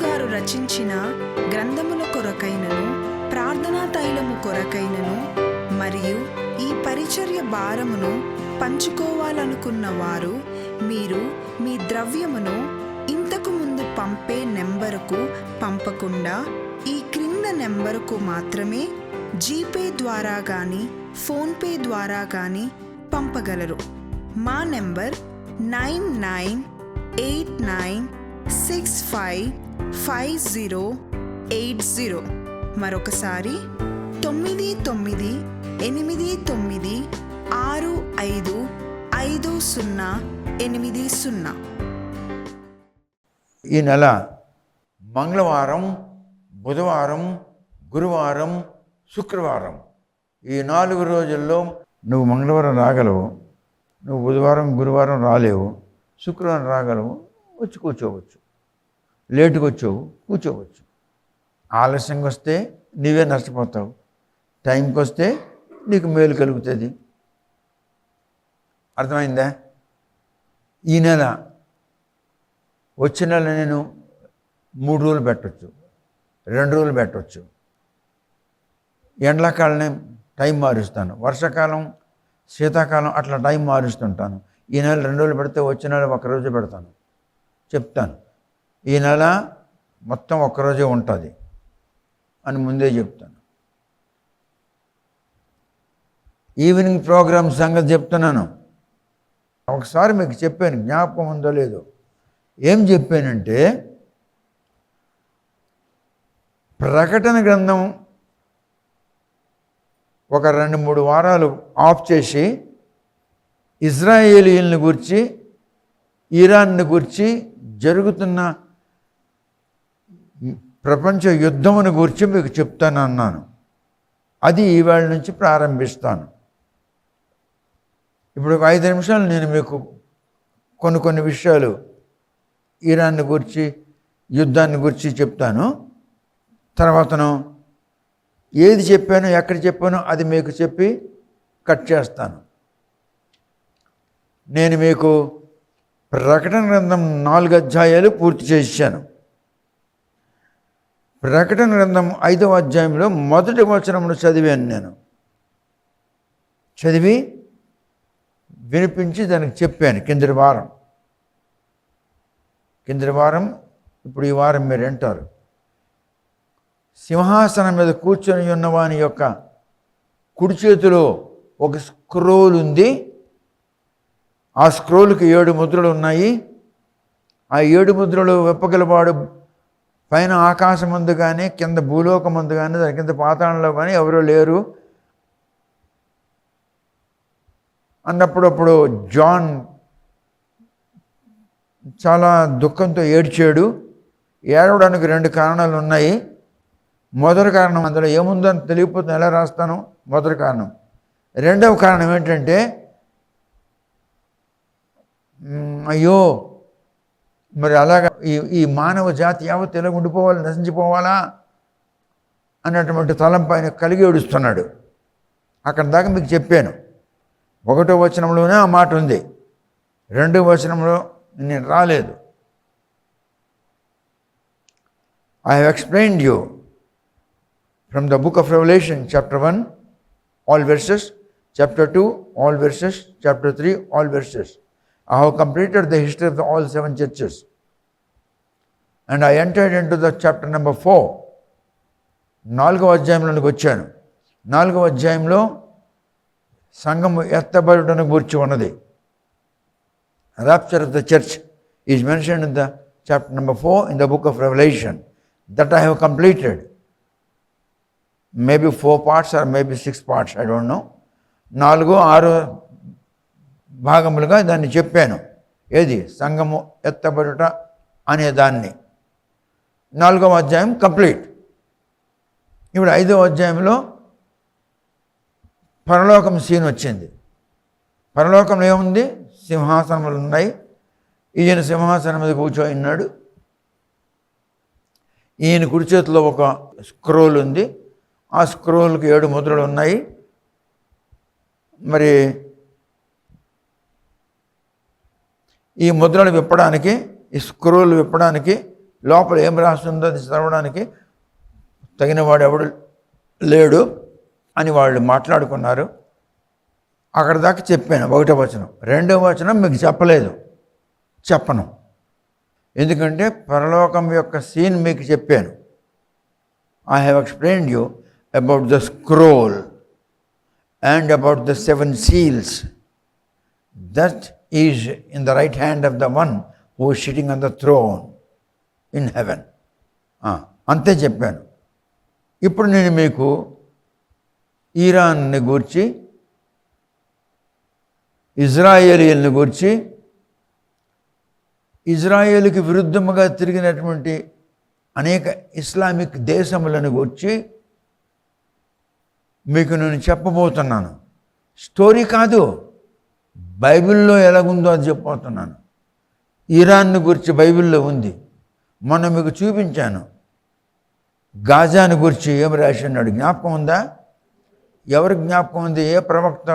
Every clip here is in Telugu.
గారు రచించిన గ్రంథముల కొరకైనను ప్రార్థనా తైలము కొరకైనను మరియు ఈ పరిచర్య భారమును పంచుకోవాలనుకున్న వారు మీరు మీ ద్రవ్యమును ఇంతకు ముందు పంపే నెంబరుకు పంపకుండా ఈ క్రింద నెంబరుకు మాత్రమే జీపే ద్వారా కానీ ఫోన్పే ద్వారా కానీ పంపగలరు. మా నెంబర్ 9989655080. మరొకసారి 9989655080. ఈ నెల మంగళవారం, బుధవారం, గురువారం, శుక్రవారం ఈ 4 రోజుల్లో నువ్వు మంగళవారం రాగలవు, నువ్వు బుధవారం, గురువారం రాలేవు, శుక్రవారం రాగలవు, వచ్చి కూర్చోవచ్చు. లేటుగా వచ్చావు, కూర్చోవచ్చు. ఆలస్యంగా వస్తే నీవే నష్టపోతావు, టైంకి వస్తే నీకు మేలు కలుగుతుంది. అర్థమైందా? ఈ నెల వచ్చే నెల నేను 3 రోజులు పెట్టవచ్చు, 2 రోజులు పెట్టవచ్చు. ఎండాకాలం టైం మారుస్తాను, వర్షాకాలం, శీతాకాలం అట్లా టైం మారుస్తుంటాను. ఈ నెల 2 రోజులు పెడితే వచ్చే నెల 1 రోజు పెడతాను, చెప్తాను. ఈ నెల మొత్తం 1 రోజే ఉంటుంది అని ముందే చెప్తాను. ఈవినింగ్ ప్రోగ్రామ్ సంగతి చెప్తున్నాను. ఒకసారి మీకు చెప్పాను, జ్ఞాపకం ఉందో లేదో. ఏం చెప్పానంటే, ప్రకటన గ్రంథం ఒక 2-3 వారాలు ఆఫ్ చేసి ఇజ్రాయేలీయుల్ని గురించి, ఇరాన్ని గురించి జరుగుతున్న ప్రపంచ యుద్ధమును గురించి మీకు చెప్తాను అన్నాను. అది ఈవేళ నుంచి ప్రారంభిస్తాను. ఇప్పుడు ఒక 5 నిమిషాలు నేను మీకు కొన్ని విషయాలు ఇరాన్ని గురించి, యుద్ధాన్ని గురించి చెప్తాను. తర్వాతను ఏది చెప్పానో, ఎక్కడ చెప్పానో అది మీకు చెప్పి కట్ చేస్తాను. నేను మీకు ప్రకటన గ్రంథం 4 అధ్యాయాలు పూర్తి చేశాను. ప్రకటన గ్రంథం 5వ అధ్యాయంలో 1వ వచనమును చదివాను. నేను చదివి వినిపించి దానికి చెప్పాను కిందటి వారం. ఇప్పుడు ఈ వారం మీరు వింటారు. సింహాసనం మీద కూర్చొని ఉన్నవాని యొక్క కుడి చేతిలో ఒక స్క్రోల్ ఉంది. ఆ స్క్రోల్కి 7 ముద్రలు ఉన్నాయి. ఆ 7 ముద్రలు విప్పగలవాడు పైన ఆకాశం ముందు కానీ, కింద భూలోకం ముందు కానీ, దాని కింద పాతాళంలో కానీ ఎవరూ లేరు అన్నప్పుడు జాన్ చాలా దుఃఖంతో ఏడ్చాడు. ఏడవడానికి 2 కారణాలు ఉన్నాయి. మొదటి కారణం, అందులో ఏముందని తెలియకపోతే ఎలా రాస్తాను, మొదటి కారణం. రెండవ కారణం ఏంటంటే, అయ్యో మరి అలాగా ఈ మానవ జాతి యావత్ ఎలా ఉండిపోవాలి, నశించిపోవాలా అన్నటువంటి తలంపు ఆయన కలిగి ఏడుస్తున్నాడు. అక్కడ దాకా మీకు చెప్పాను. 1వ వచనంలోనే ఆ మాట ఉంది, 2వ వచనంలో నేను రాలేదు. I have explained you from the book of Revelation, chapter 1, all verses, chapter 2, all verses, chapter 3, all verses. I have completed the history of all 7 churches. And I entered into the chapter number 4. 4వ అధ్యాయంలోనికి వచ్చాను. 4వ అధ్యాయంలో సంఘము ఎత్తబడుటను గురించి ఉన్నది. Rapture of the church is mentioned in the chapter number 4 in the book of Revelation. That I have completed. Maybe 4 parts or maybe 6 parts, I don't know. 4-6 భాగములుగా దాన్ని చెప్పాను. ఏది? సంఘము ఎత్తబడుట అనే దాన్ని. 4వ అధ్యాయం కంప్లీట్. ఇప్పుడు 5వ అధ్యాయంలో పరలోకం సీన్ వచ్చింది. పరలోకంలో ఏముంది? సింహాసనములు ఉన్నాయి. ఈయన సింహాసనం మీద కూర్చొని ఉన్నాడు. ఈయన కుడి చేతిలో ఒక స్క్రోల్ ఉంది. ఆ స్క్రోల్కి 7 ముద్రలు ఉన్నాయి. మరి ఈ ముద్రలు విప్పడానికి, ఈ స్క్రోల్ విప్పడానికి లోపల ఏం రాస్తుందో అది చదవడానికి తగినవాడు ఎవడు లేడు అని వాళ్ళు మాట్లాడుకున్నారు. అక్కడ దాకా చెప్పాను 1వ వచనం. 2వ వచనం మీకు చెప్పను. ఎందుకంటే పరలోకం యొక్క సీన్ మీకు చెప్పాను. I have explained you about the scroll and about the 7 seals. That is in the right hand of the one who is sitting on the throne in heaven. అంతే చెప్పాను. ఇప్పుడు నేను మీకు ఇరాన్ని గూర్చి, ఇజ్రాయేలీయుల్ని గూర్చి, ఇజ్రాయేలుకి విరుద్ధముగా తిరిగినటువంటి అనేక ఇస్లామిక్ దేశములను గూర్చి మీకు నేను చెప్పబోతున్నాను. స్టోరీ కాదు, బైబిల్లో ఎలాగుందో అది చెప్పబోతున్నాను. ఇరాన్ని గురించి బైబిల్లో ఉంది. మొన్న మీకు చూపించాను. గాజాని గురించి ఏం రాసి ఉన్నాడు జ్ఞాపకం ఉందా? ఎవరి జ్ఞాపకం ఉంది? ఏ ప్రవక్త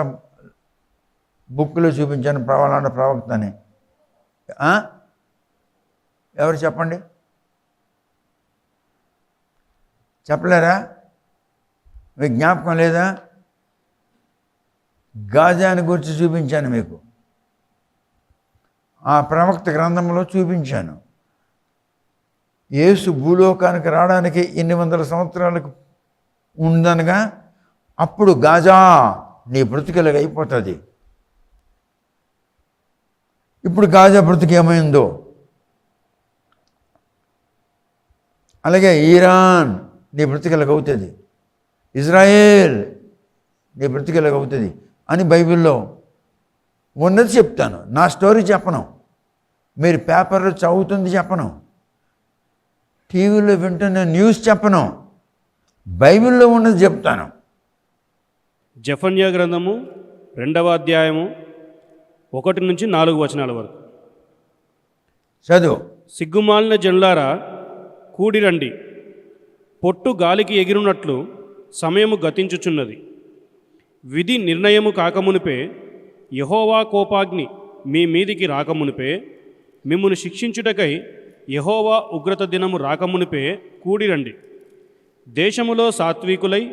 బుక్లో చూపించాను ప్రవలాండ ప్రవక్త అని? ఎవరు చెప్పండి? చెప్పలేరా? మీకు జ్ఞాపకం లేదా? గాజాని గురించి చూపించాను మీకు. ఆ ప్రవక్త గ్రంథంలో చూపించాను. యేసు భూలోకానికి రావడానికి 800 సంవత్సరాలకు ఉందనగా అప్పుడు గాజా నీ బ్రతుకులుగా అయిపోతుంది. ఇప్పుడు గాజా బ్రతుకు ఏమైందో, అలాగే ఇరాన్ నీ బ్రతుకులుగా అవుతుంది, ఇజ్రాయేల్ నీ బ్రతుకులుగా అవుతుంది అని బైబిల్లో ఉన్నది చెప్తాను. నా స్టోరీ చెప్పను, మీరు పేపర్లో చదువుతుంది చెప్పను, టీవీలో వింటున్న న్యూస్ చెప్పను, బైబిల్లో ఉన్నది చెప్తాను. జెఫన్యా గ్రంథము 2వ అధ్యాయము 1 నుంచి 4 వచనాల వరకు. చదువు. సిగ్గుమాలిన జనులారా కూడిరండి, పొట్టు గాలికి ఎగిరినట్లు సమయము గతించుచున్నది. విధి నిర్ణయము కాకమునిపే, యెహోవా కోపాగ్ని మీ మీదికి రాకమునిపే, మిమ్మును శిక్షించుటకై యెహోవా ఉగ్రత దినము రాకమునిపే కూడిరండి. దేశములో సాత్వికులై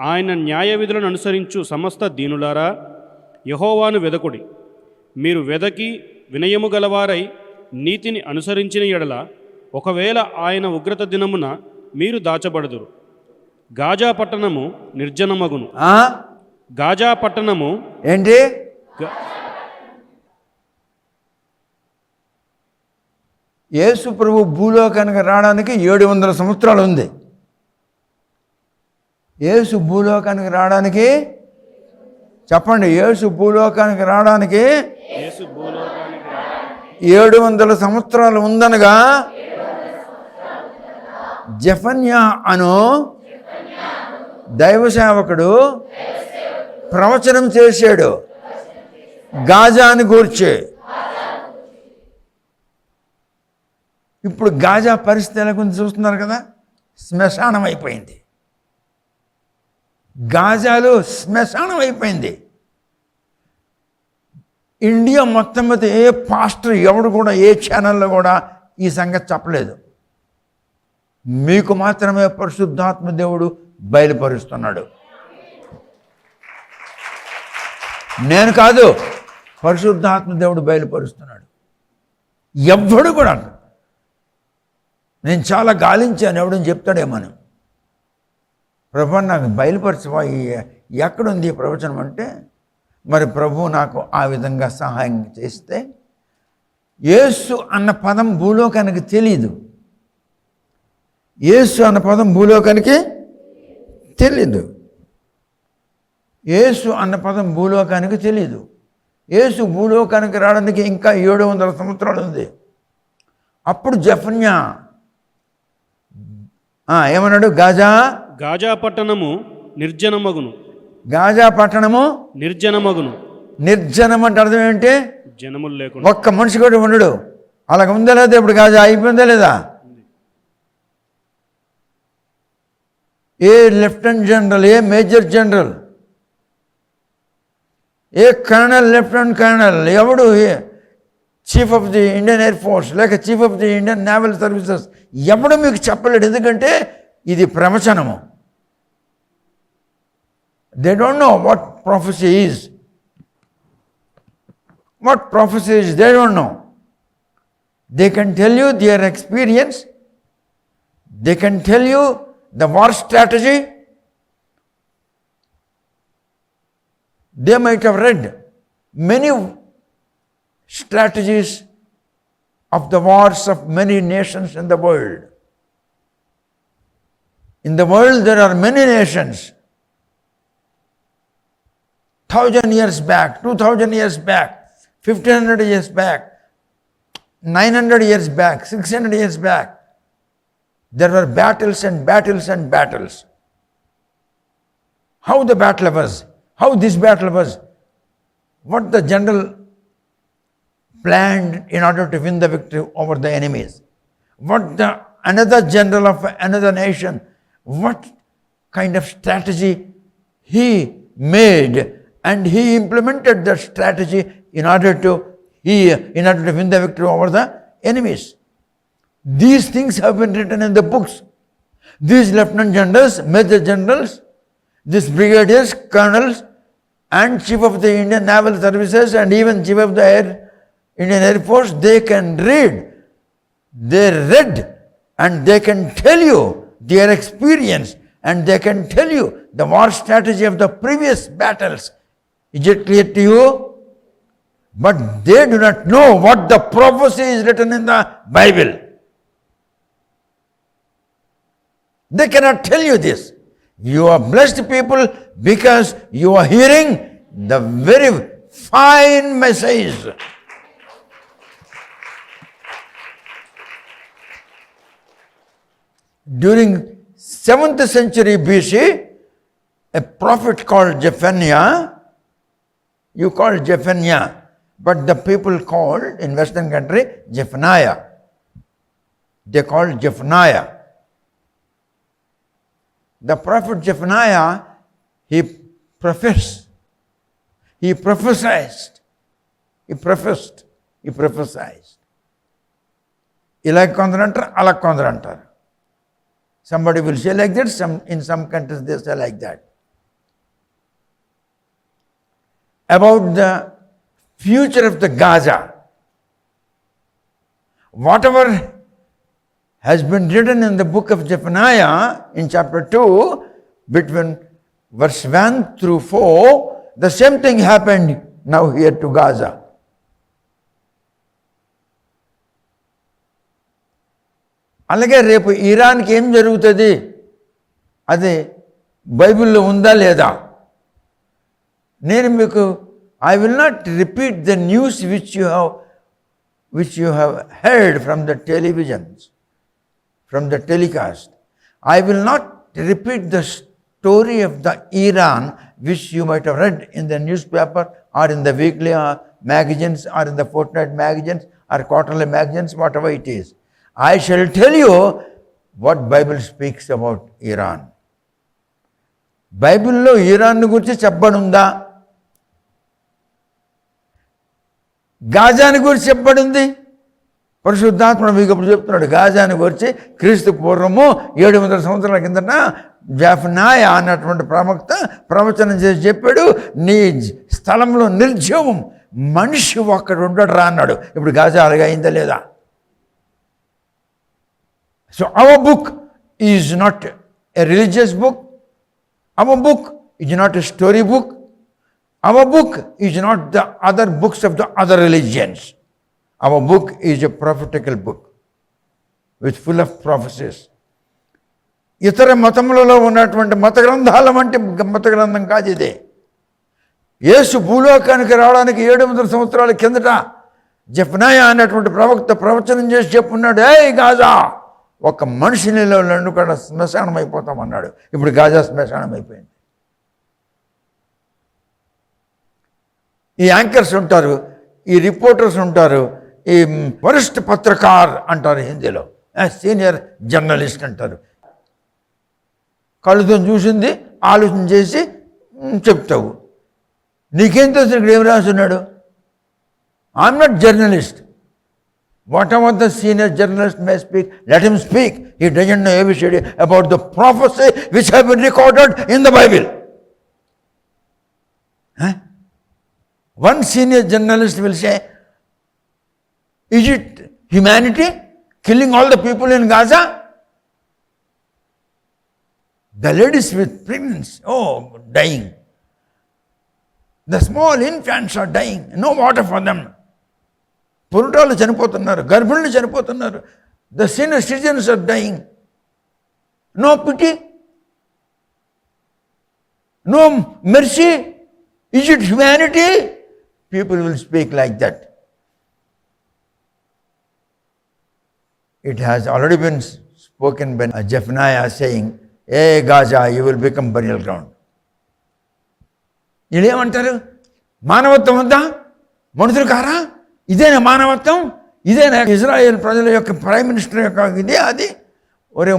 ఆయన న్యాయ విధులను అనుసరించు సమస్త దీనులారా యెహోవాను వెదకుడి. మీరు వెదకి వినయము గలవారై నీతిని అనుసరించిన ఎడల ఒకవేళ ఆయన ఉగ్రత దినమున మీరు దాచబడుదురు. గాజా పట్టణము నిర్జనమగును. గాజా పట్టణము ఏంటి? యేసు ప్రభు భూలోకానికి రావడానికి 700 సంవత్సరాలు ఉంది. యేసు భూలోకానికి రావడానికి చెప్పండి, యేసు భూలోకానికి రావడానికి 700 సంవత్సరాలు ఉందనగా జెఫన్యా అను దైవ సేవకుడు ప్రవచనం చేశాడు గాజాని గూర్చి. ఇప్పుడు గాజా పరిస్థితి ఎలా కొంచెం చూస్తున్నారు కదా, శ్మశానం అయిపోయింది. గాజాలో శ్మశానం అయిపోయింది. ఇండియా మొత్తం మీద ఏ పాస్టర్ ఎవడు కూడా ఏ ఛానల్లో కూడా ఈ సంగతి చెప్పలేదు. మీకు మాత్రమే పరిశుద్ధాత్మ దేవుడు బయలుపరుస్తున్నాడు. నేను కాదు, పరిశుద్ధాత్మ దేవుడు బయలుపరుస్తున్నాడు. ఎవ్వడు కూడా నేను చాలా గాలించాను ఎవడని చెప్తాడేమని. ప్రభు నాకు బయలుపరచవా, ఎక్కడుంది ఈ ప్రవచనం అంటే, మరి ప్రభు నాకు ఆ విధంగా సహాయం చేస్తే, యేసు అన్న పదం భూలోకానికి తెలీదు. యేసు అన్న పదం భూలోకానికి తెలీదు. యేసు అన్న పదం భూలోకానికి తెలీదు. యేసు భూలోకానికి రావడానికి ఇంకా 700 సంవత్సరాలు ఉంది. అప్పుడు జెఫన్యా ఏమన్నాడు? గాజా పట్టణము నిర్జనమగును. గాజా పట్టణము నిర్జనమగును. నిర్జనం అంటే అర్థం ఏంటి? జనములు లేకుండా, ఒక్క మనిషి కూడా ఉండడు. అలాగ ఉందా లేదా? ఇప్పుడు గాజా అయిపోయిందా లేదా? A lieutenant general, a major general, a colonel, lieutenant colonel ఎవడు chief of the Indian air force లేక chief of the Indian naval services ఎవడు మీకు చెప్పలేడు, ఎందుకంటే ఇది ప్రవచనము. They don't know what prophecy is. What prophecy is, they don't know. They can tell you their experience. They can tell you the war strategy. They might have read many strategies of the wars of many nations in the world. In the world there are many nations. 1,000 years back, 2,000 years back, 1,500 years back, 900 years back, 600 years back, there were battles and battles and battles. How the battle was, how this battle was, what the general planned in order to win the victory over the enemies, what the another general of another nation, what kind of strategy he made, and he implemented that strategy in order to win the victory over the enemies. These things have been written in the books. These lieutenant generals, major generals, these brigadiers, colonels, and chief of the Indian naval services, and even chief of the Indian Air Force, they can read. They read and they can tell you their experience, and they can tell you the war strategy of the previous battles. Is it clear to you? But they do not know what the prophecy is written in the Bible. They cannot tell you this. You are blessed people because you are hearing the very fine message. During 7th century BC, a prophet called Zephaniah, you call Zephaniah, but the people called in Western country Zephaniah. They called Zephaniah. The prophet Zephaniah, he prophesied. ఇలా కొందరు అంటారు, అలా కొందరు అంటారు. Somebody will say like that, in some countries they say like that. About the future of the Gaza. Whatever has been written in the book of Zephaniah in chapter 2, between verse 1 through 4, the same thing happened now here to Gaza. అలాగే రేపు ఇరాన్కి ఏం జరుగుతుంది, అది బైబిల్లో ఉందా లేదా? నేను మీకు I will not repeat the news which you have heard from the televisions, from the telecast. I will not repeat the story of the Iran which you might have read in the newspaper or in the weekly magazines or in the fortnight magazines or quarterly magazines, whatever it is. I shall tell you what Bible speaks about Iran. బైబిల్లో ఇరాన్ గురించి చెప్పబడిందా? గాజాని గురించి చెప్పబడింది. పరిశుద్ధాత్మ మీకు ఇప్పుడు చెప్తున్నాడు. గాజాని గురించి క్రీస్తు పూర్వము 700 సంవత్సరాల కిందట జెఫన్యా అన్నటువంటి ప్రవక్త ప్రవచనం చేసి చెప్పాడు, నీ స్థలంలో నిర్జీవం మనిషి ఒక్కడు ఉండడు రా అన్నాడు. ఇప్పుడు గాజా అలాగే అయిందా లేదా? So our book is not a religious book. Our book is not a story book. Our book is not the other books of the other religions. Our book is a prophetical book with full of prophecies. ఇతర మతములలో ఉన్నటువంటి మత గ్రంథాల వంటి మత గ్రంథం కాదు ఇదే. యేసు భూలోకానికి రావడానికి 700 సంవత్సరాల కిందట జెఫన్యా అన్నటువంటి ప్రవక్త ప్రవచనం చేసి చెప్పున్నాడు, ఏయ్ గాజా ఒక మనిషిని కూడా శ్మశానం అయిపోతామన్నాడు. ఇప్పుడు గాజా శ్మశానం అయిపోయింది. ఈ యాంకర్స్ ఉంటారు, ఈ రిపోర్టర్స్ ఉంటారు, ఈ వరిష్ఠ పత్రకార్ అంటారు హిందీలో, సీనియర్ జర్నలిస్ట్ అంటారు. కళ్ళతో చూసింది ఆలోచన చేసి చెప్తావు. నీకేం తెలుసు ఇక్కడ ఏం రాస్తున్నాడు? I'm not journalist, Whatever the senior journalist may speak, let him speak. He doesn't know ABCD about the prophecy which have been recorded in the Bible. Huh? One senior journalist will say, is it humanity killing all the people in Gaza? The ladies with pregnancy, dying. The small infants are dying. No water for them. పురుటాలు చనిపోతున్నారు, గర్భిణులు చనిపోతున్నారు. The senior citizens are dying. No pity? No mercy? Is it humanity? People will speak like that. It has already been spoken by Zephaniah saying, hey Gaza, you will become burial ground. వీళ్ళేమంటారు? మానవత్వం వద్దా? మనుషులు కారా? ఇదేనా మానవత్వం? ఇదేనా ఇజ్రాయేల్ ప్రజల యొక్క ప్రైమ్ మినిస్టర్ యొక్క ఇదే అది? ఒరే,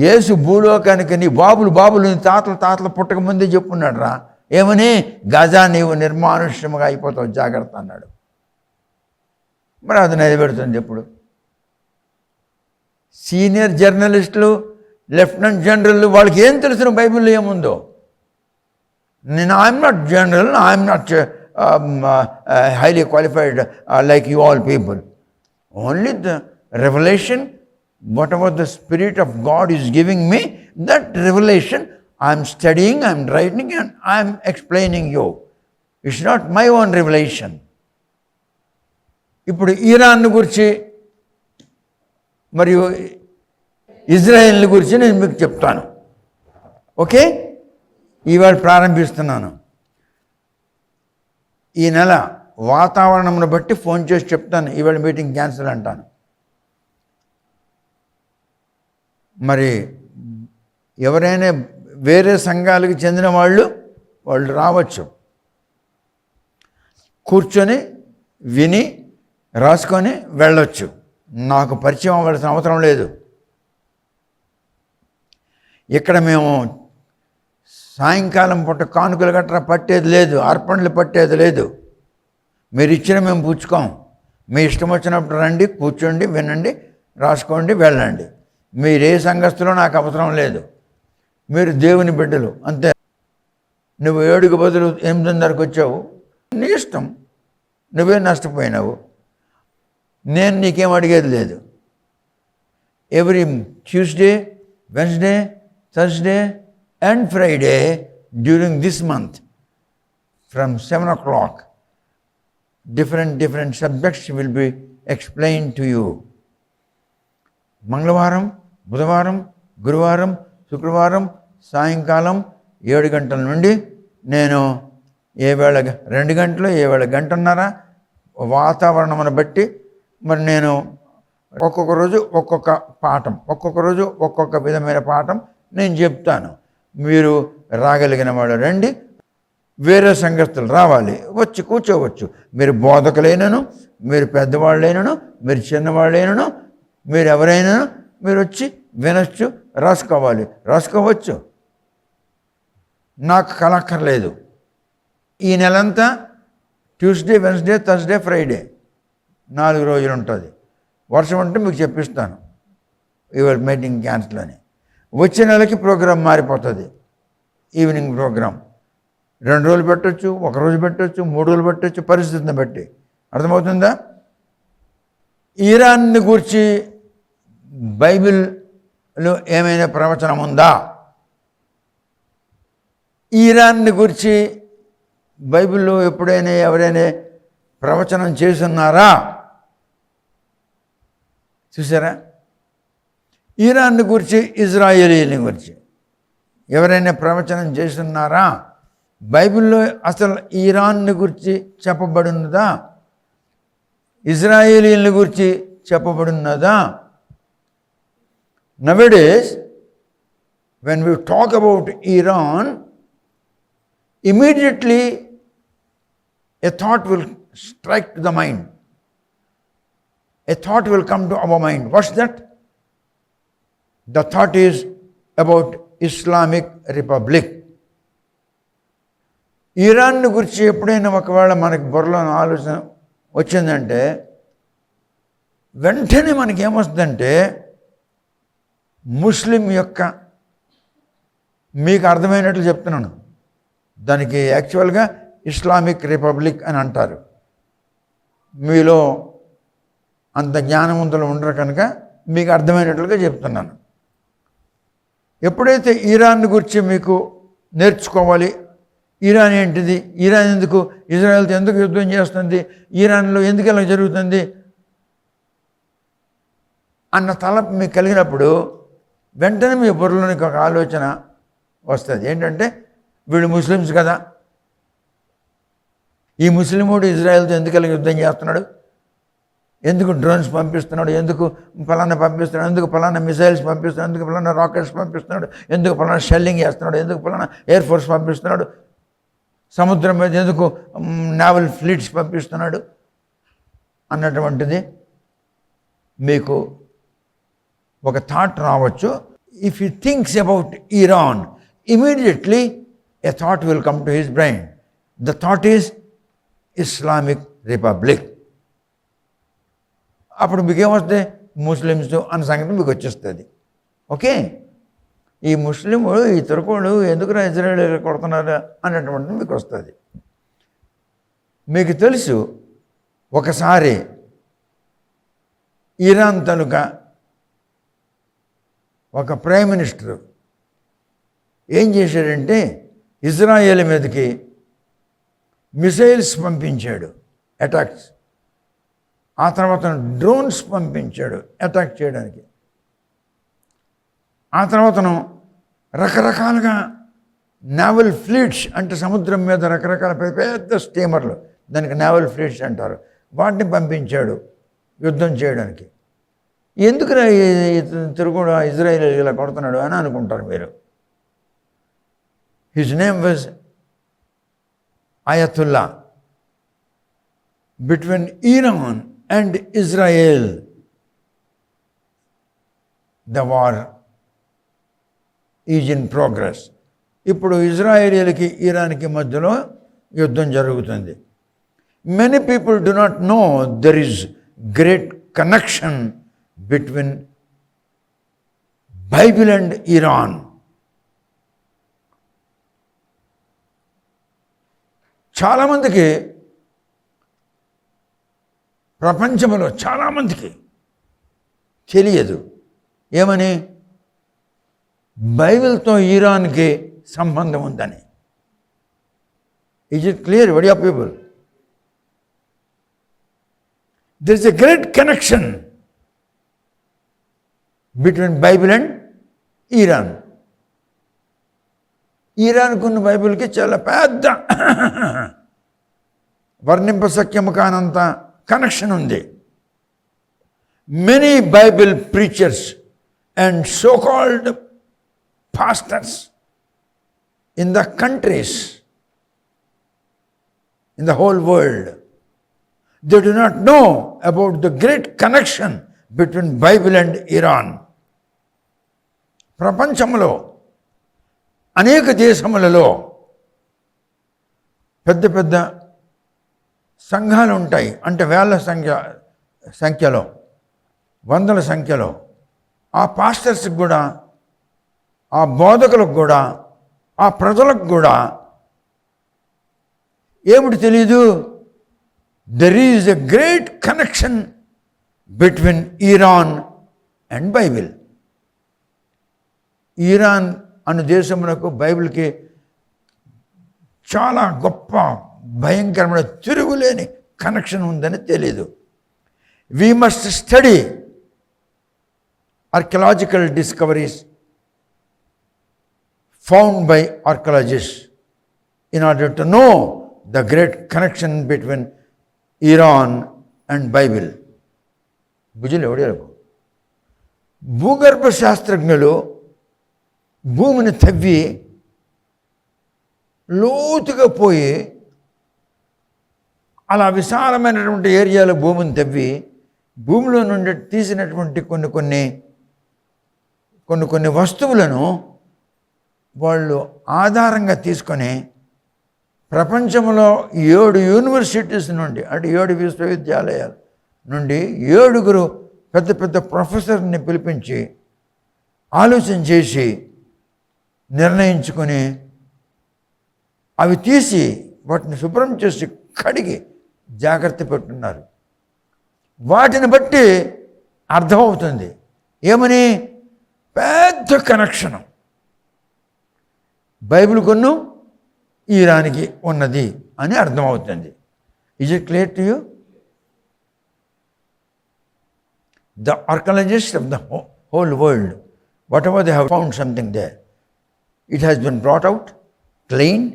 యేసు భూలోకానికి నీ బాబులు నీ తాతలు పుట్టక ముందే చెప్పున్నాడు రా. ఏమని? గాజా నీవు నిర్మానుష్యముగా అయిపోతావు, జాగ్రత్త అన్నాడు. మరి అది నెరవేరుతుంది ఎప్పుడు? సీనియర్ జర్నలిస్టులు, లెఫ్టినెంట్ జనరల్, వాళ్ళకి ఏం తెలుసు బైబిల్లో ఏముందో? నేను I'm not general, I'm not highly qualified like you all people. Only the revelation, whatever the Spirit of God is giving me, that revelation I am studying, I am writing, and I am explaining you. It's not my own revelation. ఇప్పుడు ఇరాన్ గురించి మరియు ఇజ్రాయెల్ గురించి నేను మీకు చెప్తాను. ఓకే, ఇవాళ ప్రారంభిస్తున్నాను. ఈ నెల వాతావరణంను బట్టి ఫోన్ చేసి చెప్తాను, ఇవాళ మీటింగ్ క్యాన్సిల్ అంటాను. మరి ఎవరైనా వేరే సంఘాలకు చెందిన వాళ్ళు రావచ్చు, కూర్చొని విని రాసుకొని వెళ్ళొచ్చు. నాకు పరిచయం అవ్వాల్సిన అవసరం లేదు. ఇక్కడ మేము సాయంకాలం పూట కానుకలు గట్రా పట్టేది లేదు, అర్పణలు పట్టేది లేదు. మీరు ఇచ్చిన మేము పుచ్చుకోం. మీ ఇష్టం వచ్చినప్పుడు రండి, కూర్చోండి, వినండి, రాసుకోండి, వెళ్ళండి. మీరు ఏ సంఘస్థులో నాకు అవసరం లేదు. మీరు దేవుని బిడ్డలు అంతే. నువ్వు 7కు బదులు 8:30కు వచ్చావు, నీ ఇష్టం, నువ్వే నష్టపోయినావు. నేను నీకేం అడిగేది లేదు. Every Tuesday, Wednesday, Thursday and Friday during this month from 7 o'clock different subjects will be explained to you. మంగళవారం, బుధవారం, గురువారం, శుక్రవారం సాయంకాలం 7 గంటల నుండి నేను ఏ వేళ 2 గంటలు, ఏ వేళ గంటన్నర వాతావరణమును బట్టి మరి నేను ఒక్కొక్క రోజు ఒక్కొక్క పాఠం, ఒక్కొక్క రోజు ఒక్కొక్క విధమైన పాఠం నేను చెప్తాను. మీరు రాగలిగిన వాళ్ళు రండి, వేరే సంఘస్థులు రావాలి, వచ్చి కూర్చోవచ్చు. మీరు బోధకులైనను, మీరు పెద్దవాళ్ళైనను, మీరు చిన్నవాళ్ళైనను, మీరు ఎవరైనా మీరు వచ్చి వినొచ్చు, రాసుకోవచ్చు. నాకు కలక్కర్లేదు. ఈ నెలంతా ట్యూస్డే, వెన్స్డే, థర్స్డే, ఫ్రైడే 4 రోజులు ఉంటుంది. వర్షం ఉంటే మీకు చెప్పిస్తాను ఇవాళ మీటింగ్ క్యాన్సిల్ అని. వచ్చే నెలకి ప్రోగ్రాం మారిపోతుంది. ఈవినింగ్ ప్రోగ్రాం 2 రోజులు పెట్టవచ్చు, 1 రోజు పెట్టవచ్చు, 3 రోజులు పెట్టవచ్చు, పరిస్థితిని బట్టి. అర్థమవుతుందా? ఇరాన్ని గురించి బైబిల్లో ఏమైనా ప్రవచనం ఉందా? ఇరాన్ని గురించి బైబిల్లో ఎప్పుడైనా ఎవరైనా ప్రవచనం చేస్తున్నారా? చూసారా? ఇరాన్ గురించి, ఇజ్రాయేలీల గురించి ఎవరైనా ప్రవచనం చేస్తున్నారా? బైబిల్లో అసలు ఇరాన్ గురించి చెప్పబడినదా? ఇజ్రాయేలీల గురించి చెప్పబడినదా? Nowadays, when we talk about Iran, immediately a thought will strike to the mind. A thought will come to our mind. What's that? The thought is about Islamic Republic. Iran గురించి ఎప్పుడైనా ఒకవేళ మనకి బుర్రలో ఆలోచన వచ్చిందంటే వెంటనే మనకేమొస్తుందంటే ముస్లిం యొక్క, మీకు అర్థమైనట్లు చెప్తున్నాను, దానికి యాక్చువల్గా ఇస్లామిక్ రిపబ్లిక్ అని అంటారు. మీలో అంత జ్ఞానవంతులు ఉండరు కనుక మీకు అర్థమైనట్లుగా చెప్తున్నాను. ఎప్పుడైతే ఇరాన్ గురించి మీకు నేర్చుకోవాలి, ఇరాన్ ఏంటిది, ఇరాన్ ఎందుకు, ఇజ్రాయెల్తో ఎందుకు యుద్ధం చేస్తుంది, ఇరాన్లో ఎందుకు ఇలా జరుగుతుంది అన్న తలపు మీకు కలిగినప్పుడు వెంటనే మీ బుర్రలోనికి ఒక ఆలోచన వస్తుంది. ఏంటంటే వీళ్ళు ముస్లిమ్స్ కదా, ఈ ముస్లిముడు ఇజ్రాయెల్తో ఎందుకు ఇలా యుద్ధం చేస్తున్నాడు, ఎందుకు డ్రోన్స్ పంపిస్తున్నాడు, ఎందుకు ఫలానా పంపిస్తున్నాడు, ఎందుకు ఫలానా మిసైల్స్ పంపిస్తున్నాడు, ఎందుకు ఫలానా రాకెట్స్ పంపిస్తున్నాడు, ఎందుకు ఫలానా షెల్లింగ్ చేస్తున్నాడు, ఎందుకు ఫలానా ఎయిర్ ఫోర్స్ పంపిస్తున్నాడు, సముద్రం మీద ఎందుకు నావల్ ఫ్లీట్స్ పంపిస్తున్నాడు అన్నటువంటిది మీకు ఒక థాట్ రావచ్చు. If he thinks about Iran, immediately a thought will come to his brain. The thought is Islamic republic. అప్పుడు మీకేమొస్తుంది, ముస్లిమ్స్ అన్న సంగతి మీకు వచ్చేస్తుంది. ఓకే, ఈ ముస్లింలు ఈ తుర్కోళ్ళు ఎందుకురా ఇజ్రాయేల్ కొడుతున్నారు అన్నటువంటిది మీకు వస్తుంది. మీకు తెలుసు, ఒకసారి ఇరాన్ తాలూకా ఒక ప్రైమ్ మినిస్టర్ ఏం చేశాడంటే ఇజ్రాయేల్ మీదకి మిసైల్స్ పంపించాడు అటాక్స్, ఆ తర్వాత డ్రోన్స్ పంపించాడు అటాక్ చేయడానికి, ఆ తర్వాతను రకరకాలుగా నావల్ ఫ్లీట్స్ అంటే సముద్రం మీద రకరకాల పెద్ద స్టీమర్లు, దానికి నావల్ ఫ్లీట్స్ అంటారు, వాటిని పంపించాడు యుద్ధం చేయడానికి. ఎందుకురా తిరుగుడు ఇజ్రాయేల్ ఇలా కొడుతున్నాడు అని అనుకుంటారు మీరు. His name was Ayatollah. Between Iran and Israel the war is in progress. ఇప్పుడు ఇజ్రాయేలీలకి ఇరాన్కి మధ్యలో యుద్ధం జరుగుతుంది. Many people do not know there is great connection between Bible and Iran. చాలామందికి, ప్రపంచంలో చాలామందికి తెలియదు ఏమని, బైబిల్తో ఇరాన్కి సంబంధం ఉందని. Is it clear body of people? There is a great connection between Bible and Iran. ఇరాన్కున్న బైబిల్కి చాలా పెద్ద వర్ణింపశక్యము కానంత కనెక్షన్ ఉంది. Many Bible preachers and so called pastors in the countries, in the whole world, they do not know about the great connection between Bible and Iran. ప్రపంచంలో అనేక దేశములలో పెద్ద పెద్ద సంఘాలు ఉంటాయి, అంటే వేల సంఖ్యలో వందల సంఖ్యలో. ఆ పాస్టర్స్కి కూడా, ఆ బోధకులకు కూడా, ఆ ప్రజలకు కూడా ఏమిటి తెలీదు, there is a great connection between Iran and Bible. Iran అనే దేశమునకు బైబిల్కి చాలా గొప్ప భయంకరమైన తిరుగులేని కనెక్షన్ ఉందని తెలీదు. We must study archaeological discoveries found by archaeologists in order to know the great connection between Iran and Bible. బుజులు ఎవడేలకు భూగర్భ శాస్త్రజ్ఞులు భూమిని తవ్వి లోతుగా పోయి, అలా విశాలమైనటువంటి ఏరియాలో భూమిని తవ్వి భూమిలో నుండి తీసినటువంటి కొన్ని వస్తువులను వాళ్ళు ఆధారంగా తీసుకొని ప్రపంచంలో 7 యూనివర్సిటీస్ నుండి, అంటే 7 విశ్వవిద్యాలయాలు నుండి 7 పెద్ద పెద్ద ప్రొఫెసర్ని పిలిపించి ఆలోచన చేసి నిర్ణయించుకొని అవి తీసి వాటిని శుభ్రం చేసి కడిగి జాగ్రత్త పెట్టున్నారు. వాటిని బట్టి అర్థమవుతుంది ఏమని, పెద్ద కనెక్షను బైబిల్ కొన్ను ఈరాన్కి ఉన్నది అని అర్థమవుతుంది. Is it clear to you? The archaeologists of the whole world, whatever they have found something there, it has been brought out, cleaned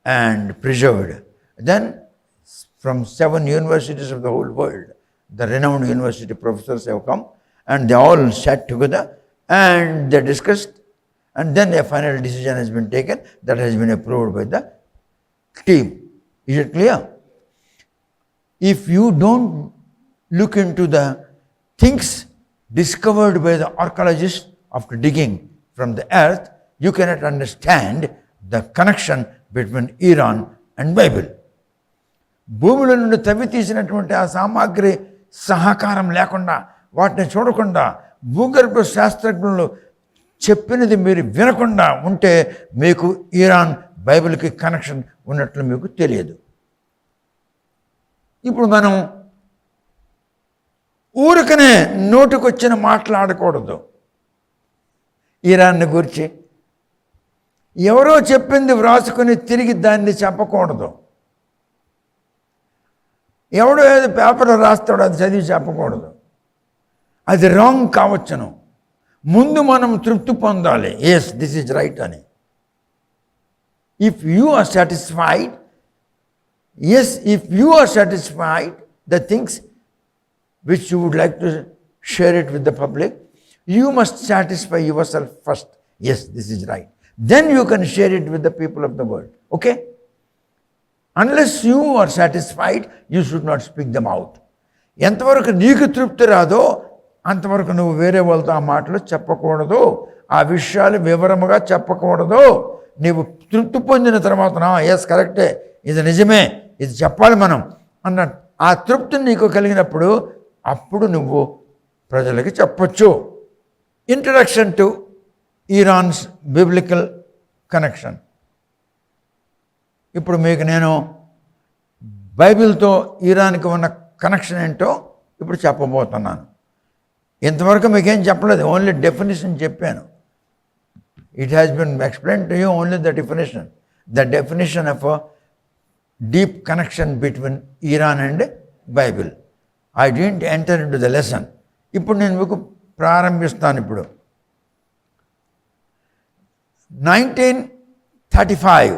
and preserved. Then from 7 universities of the whole world, the renowned university professors have come and they all sat together and they discussed, and then a final decision has been taken that has been approved by the team. Is it clear? If you don't look into the things discovered by the archaeologists after digging from the earth, you cannot understand the connection between Iran and Bible. భూమిలో నుండి తవ్వి తీసినటువంటి ఆ సామాగ్రి సహకారం లేకుండా, వాటిని చూడకుండా, భూగర్భ శాస్త్రజ్ఞులు చెప్పినది మీరు వినకుండా ఉంటే మీకు ఇరాన్ బైబిల్కి కనెక్షన్ ఉన్నట్లు మీకు తెలియదు. ఇప్పుడు మనం ఊరికనే నోటికొచ్చిన మాట్లాడకూడదు. ఇరాన్ని గురించి ఎవరో చెప్పింది వ్రాసుకొని తిరిగి దాన్ని చెప్పకూడదు. ఎవడో ఏదో పేపర్లో రాస్తాడో అది చదివి చెప్పకూడదు. అది రాంగ్ కావచ్చును. ముందు మనం తృప్తి పొందాలి, ఎస్ దిస్ ఈజ్ రైట్ అని. If you are satisfied, yes if you are satisfied the things which you would like to share it with the public, you must satisfy yourself first. Yes, this is right. Then you can share it with the people of the world. Okay? Unless you are satisfied, you should not speak them out. ఎంతవరకు నీకు తృప్తి రాదో అంతవరకు నువ్వు వేరే వాళ్ళతో ఆ మాటలు చెప్పకూడదు, ఆ విషయాలు వివరముగా చెప్పకూడదు. నీవు తృప్తి పొందిన తర్వాత ఎస్ కరెక్టే, ఇది నిజమే, ఇది చెప్పాలి మనం అన్న ఆ తృప్తి నీకు కలిగినప్పుడు అప్పుడు నువ్వు ప్రజలకి చెప్పొచ్చు. Introduction to Iran's biblical connection. ఇప్పుడు మీకు నేను బైబిల్తో ఇరాన్కి ఉన్న కనెక్షన్ ఏంటో ఇప్పుడు చెప్పబోతున్నాను. ఇంతవరకు మీకేం చెప్పలేదు, ఓన్లీ డెఫినేషన్ చెప్పాను. It has been explain to you only the definition of deep connection between Iran and Bible. I didn't enter into the lesson. ఇప్పుడు నేను మీకు ప్రారంభిస్తాను. ఇప్పుడు 1935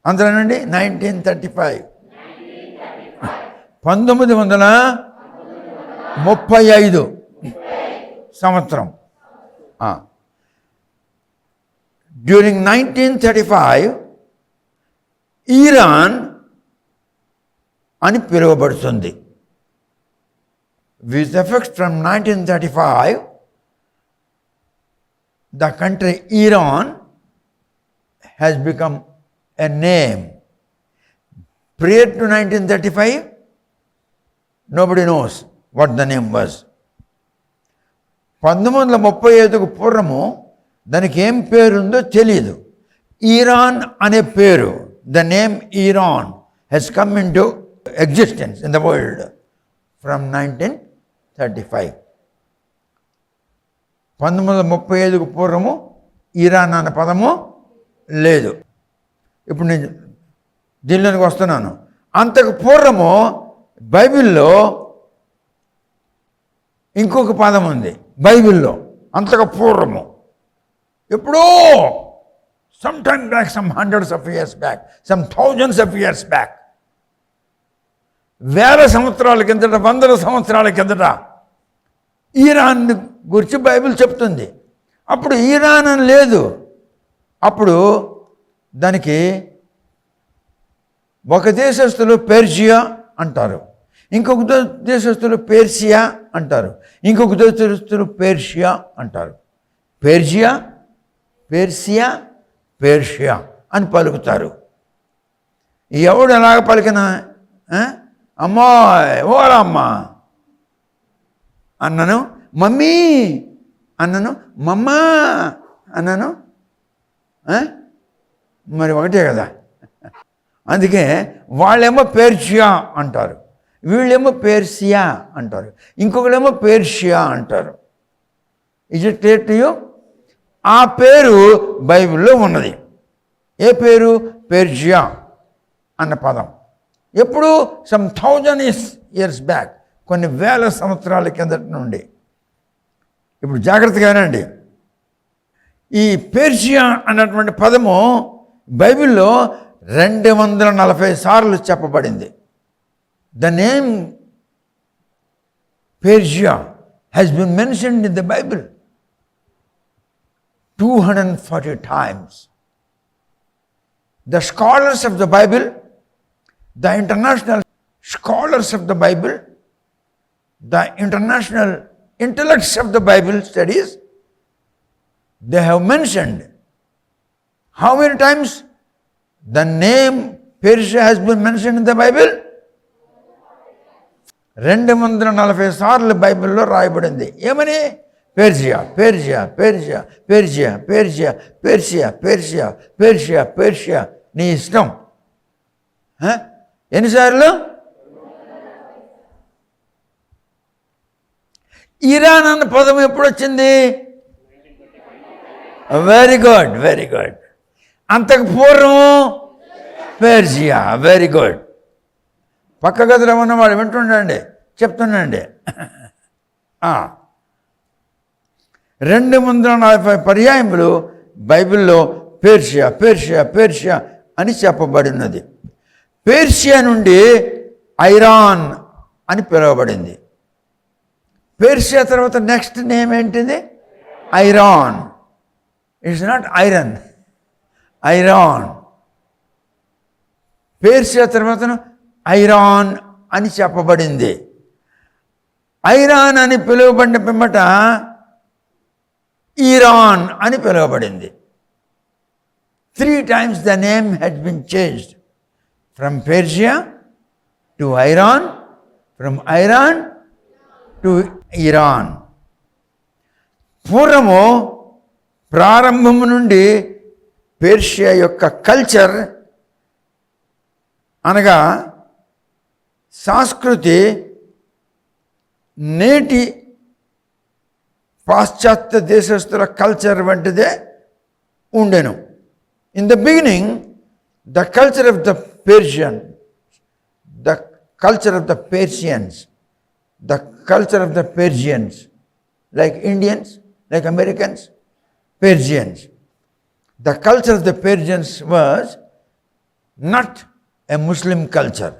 అందరనండి, 1935 1935 సంవత్సరం. డ్యూరింగ్ 1935 ఇరాన్ అని పిలువబడుతుంది. With effect from 1935, the country Iran has become a name. Prior to 1935, nobody knows what the name was. 1935కు పూర్వము దానికి ఏం పేరుందో తెలియదు. ఇరాన్ అనే పేరు, the name Iran has come into existence in the world from 1935. 1935కు పూర్వము ఇరాన్ అనే పదము లేదు. ఇప్పుడు నేను దీనిలోనికి వస్తున్నాను. అంతకు పూర్వము బైబిల్లో ఇంకొక పదం ఉంది. బైబిల్లో అంతకు పూర్వము ఎప్పుడో some time back, some hundreds of years back, some thousands of years back, వేల సంవత్సరాల కిందట, వందల సంవత్సరాల కిందట ఇరాన్ గురించి బైబిల్ చెప్తుంది. అప్పుడు ఇరాన్ అని లేదు. అప్పుడు దానికి ఒక దేశస్తులు పెర్షియా అంటారు, ఇంకొక దేశస్తులు పేర్షియా అంటారు, ఇంకొక దేశస్తులు పేర్షియా అంటారు. పెర్షియా, పేర్షియా, పేర్షియా అని పలుకుతారు. ఎవడు ఎలాగ పలికినా అమ్మాయ్ ఓరమ్మా అన్నను, మమ్మీ అన్నను, మమ్మా అన్నను. మరి ఒకటే కదా. అందుకే వాళ్ళేమో పేర్షియా అంటారు, వీళ్ళేమో పేర్సియా అంటారు, ఇంకొకళ్ళేమో పేర్షియా అంటారు. Is it clear to you? ఆ పేరు బైబిల్లో ఉన్నది. ఏ పేరు? పేర్షియా అన్న పదం. ఎప్పుడు? సమ్ 1000 years బ్యాక్, కొన్ని వేల సంవత్సరాల కిందటి నుండి. ఇప్పుడు జాగ్రత్తగానండి, ఈ పేర్షియా అన్నటువంటి పదము బైబిల్లో 240 సార్లు చెప్పబడింది. The name Persia has been mentioned in the Bible 240 times. The scholars of the Bible, the international scholars of the Bible, the international intellects of the Bible studies, they have mentioned how many times the name Persia has been mentioned in the Bible? 240 సార్లు బైబిల్లో రాయబడింది. ఏమని? పేర్షియా, పేర్షియా, పేర్షియా, పేర్షియా, పేర్షియా, పేర్షియా, పేర్షియా, పేర్షియా, పేర్షియా. నీ ఇష్టం. ఎన్నిసార్లు? ఇరాన్ అన్న పదం ఎప్పుడు వచ్చింది? Very good, very good. అంతకు పూర్వం పేర్షియా. Very good. పక్క గదిలో ఉన్నవాడు వింటుండండి, చెప్తుండండి. 240 పర్యాయములు బైబిల్లో పేర్షియా, పేర్షియా, పేర్షియా అని చెప్పబడినది. పేర్షియా నుండి ఐరాన్ అని పిలువబడింది. పేర్షియా తర్వాత నెక్స్ట్ నేమ్ ఏంటిది? Iran. It's not iron, Iran. Persia తర్వాత ఐరాన్ అని చెప్పబడింది. ఐరాన్ అని పిలువబడిన పిమ్మట ఇరాన్ అని పిలువబడింది. 3 times the name had been changed, from Persia to Iran, from Iran to Iran. పూర్వము ప్రారంభము నుండి పేర్షియా యొక్క కల్చర్ అనగా సంస్కృతి నేటి పాశ్చాత్య దేశస్తుల కల్చర్ వంటిదే ఉండెను. In the beginning the culture of the Persian, the culture of the Persians, the culture of the Persians, like Indians, like Americans, Persians. The culture of the Persians was not a Muslim culture.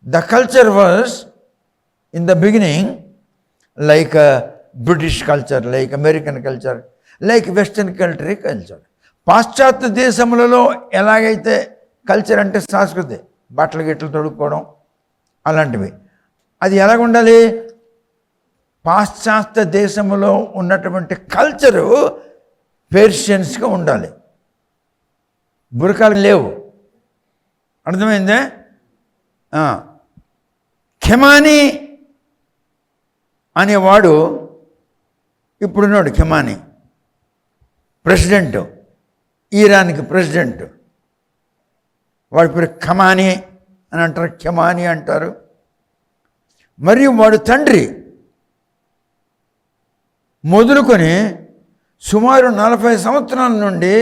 The culture was, in the beginning, like a British culture, like American culture, like Western culture. పాశ్చాత్య దేశములలో ఎలాగైతే కల్చర్ అంటే సంస్కృతి, బట్టలు గిట్టలు తొడుక్కోవడం అలాంటివి, అది ఎలాగ ఉండాలి? పాశ్చాత్య దేశంలో ఉన్నటువంటి కల్చరు పేర్షియన్స్గా ఉండాలి. బురకాలు లేవు. అర్థమైందే? ఖెమానీ అనేవాడు ఇప్పుడున్నాడు. ఖెమానీ ప్రెసిడెంట్, ఇరాన్కి ప్రెసిడెంట్. వాడి పేరు ఖమానీ అని అంటారు, ఖెమానీ అంటారు. మరియు వాడు తండ్రి మొదలుకొని సుమారు 40 సంవత్సరాల నుండి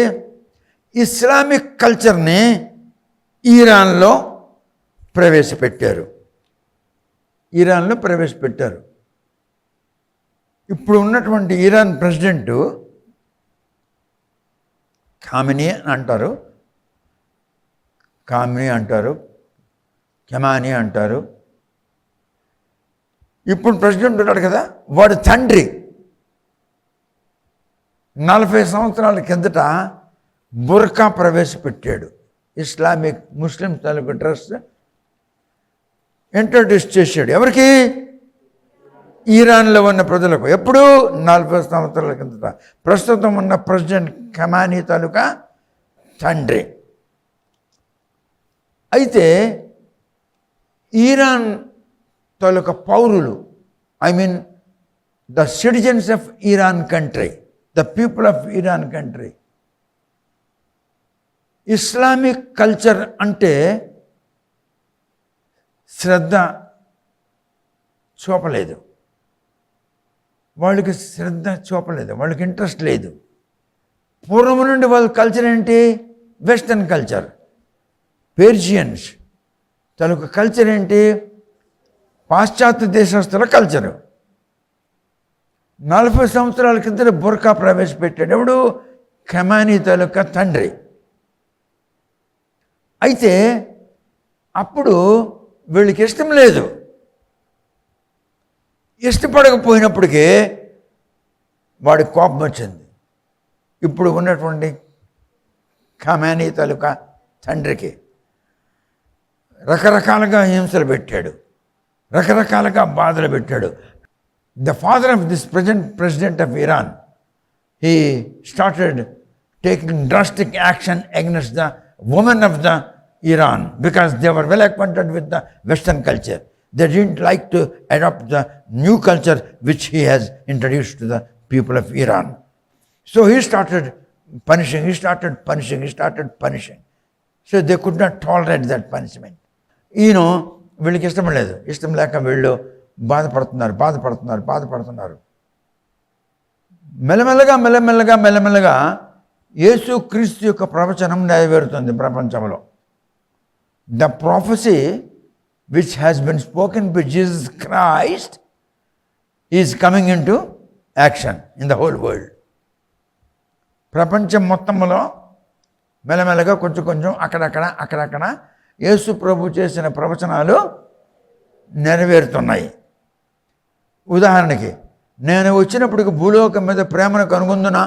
ఇస్లామిక్ కల్చర్ని ఇరాన్లో ప్రవేశపెట్టారు. ఇప్పుడు ఉన్నటువంటి ఇరాన్ ప్రెసిడెంటు ఖామినీ అంటారు, ఖెమానీ అంటారు. ఇప్పుడు ప్రెసిడెంట్ ఉన్నాడు కదా, వాడు తండ్రి 40 సంవత్సరాల కిందట బుర్కా ప్రవేశపెట్టాడు. ఇస్లామిక్ ముస్లిం తాలూకు డ్రెస్ ఇంట్రడ్యూస్ చేశాడు. ఎవరికి? ఇరాన్లో ఉన్న ప్రజలకు. ఎప్పుడు? 40 సంవత్సరాల కిందట. ప్రస్తుతం ఉన్న ప్రెసిడెంట్ ఖమానీ తాలూకా తండ్రి. అయితే ఈరాన్ తాలూకా పౌరులు, I mean the citizens of Iran country, the people of Iran country. Islamic culture అంటే శ్రద్ధ చూపలేదు, వాళ్ళకి శ్రద్ధ చూపలేదు, వాళ్ళకి ఇంట్రెస్ట్ లేదు. పూర్వం నుండి వాళ్ళ కల్చర్ ఏంటి? Western culture. పేర్షియన్స్ తనకు కల్చర్ ఏంటి? పాశ్చాత్య దేశస్తుల కల్చరు. 40 సంవత్సరాల కింద బుర్కా ప్రవేశపెట్టాడు. ఎవడు? ఖమానీ తాలూకా తండ్రి. అయితే అప్పుడు వీళ్ళకి ఇష్టం లేదు. ఇష్టపడకపోయినప్పటికీ వాడికి కోపం వచ్చింది. ఇప్పుడు ఉన్నటువంటి ఖమానీ తాలూకా తండ్రికి రకరకాలుగా హింసలు పెట్టాడు, రకరకాలుగా బాధలు పెట్టాడు. The father of this present president of Iran, he started taking drastic action against the women of the Iran because they were well acquainted with the Western culture. They didn't like to adopt the new culture which he has introduced to the people of Iran. So he started punishing. So they could not tolerate that punishment. వీళ్ళకి ఇష్టం లేదు. ఇష్టం లేక వీళ్ళు బాధపడుతున్నారు. మెల్లమెల్లగా యేసు క్రీస్తు యొక్క ప్రవచనం నెరవేరుతుంది ప్రపంచంలో. The ప్రొఫెసీ which has been spoken by Jesus Christ is coming in to action in the whole world. ప్రపంచం మొత్తంలో మెల్లమెల్లగా కొంచెం అక్కడక్కడ యేసు ప్రభు చేసిన ప్రవచనాలు నెరవేరుతున్నాయి. ఉదాహరణకి, నేను వచ్చినప్పటికి భూలోకం మీద ప్రేమను కనుగొందునా?